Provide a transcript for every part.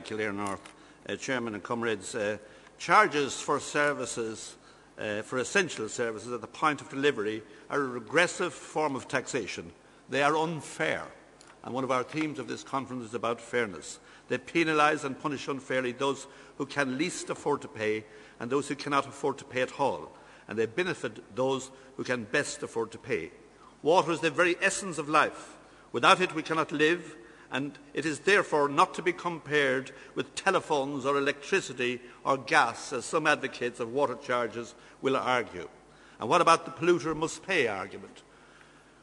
Kildare North, Chairman and comrades. Charges for services, for essential services at the point of delivery, are a regressive form of taxation. They are unfair, and one of our themes of this conference is about fairness. They penalise and punish unfairly those who can least afford to pay and those who cannot afford to pay at all, and they benefit those who can best afford to pay. Water is the very essence of life. Without it we cannot live, and it is therefore not to be compared with telephones or electricity or gas, as some advocates of water charges will argue. And what about the polluter must pay argument?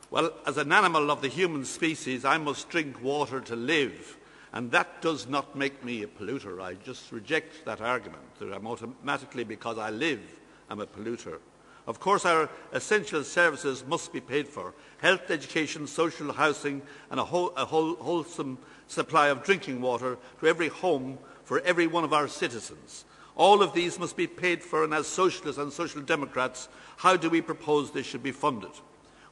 Well, as an animal of the human species, I must drink water to live, and that does not make me a polluter. I just reject that argument, that I'm automatically, because I live, I'm a polluter. Of course, our essential services must be paid for: health, education, social housing, and a wholesome supply of drinking water to every home for every one of our citizens. All of these must be paid for, and as socialists and social democrats, how do we propose they should be funded?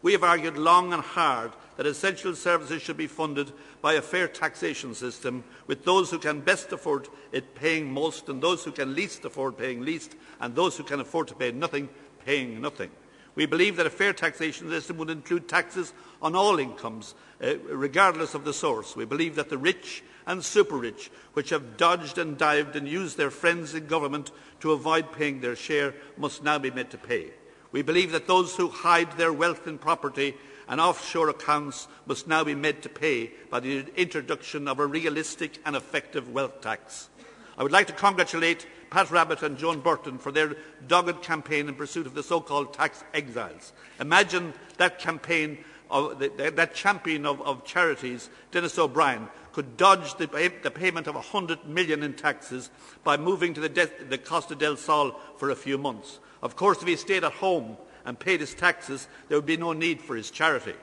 We have argued long and hard that essential services should be funded by a fair taxation system, with those who can best afford it paying most, and those who can least afford paying least, and those who can afford to pay nothing paying nothing. We believe that a fair taxation system would include taxes on all incomes, regardless of the source. We believe that the rich and super-rich, which have dodged and dived and used their friends in government to avoid paying their share, must now be made to pay. We believe that those who hide their wealth in property and offshore accounts must now be made to pay by the introduction of a realistic and effective wealth tax. I would like to congratulate Pat Rabbitte and Joan Burton for their dogged campaign in pursuit of the so-called tax exiles. Imagine that campaign, that champion of charities, Dennis O'Brien, could dodge the payment of $100 million in taxes by moving to the Costa del Sol for a few months. Of course, if he stayed at home and paid his taxes, there would be no need for his charity.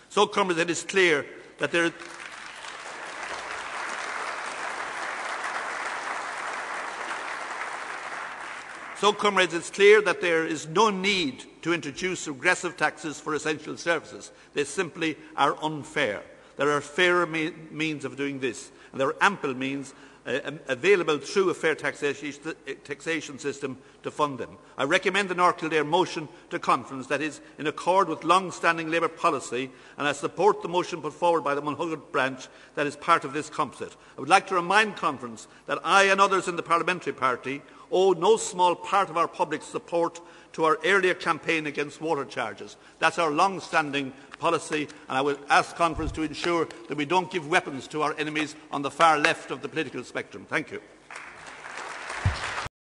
So, comrades, it is clear that there is no need to introduce regressive taxes for essential services. They simply are unfair. There are fairer means of doing this, and there are ample means available through a fair taxation system to fund them. I recommend the North Kildare motion to conference that is in accord with long-standing Labour policy, and I support the motion put forward by the Mulhugad branch that is part of this composite. I would like to remind conference that I and others in the Parliamentary Party owe no small part of our public support to our earlier campaign against water charges. That's our long-standing policy, and I will ask conference to ensure that we don't give weapons to our enemies on the far left of the political spectrum. Thank you.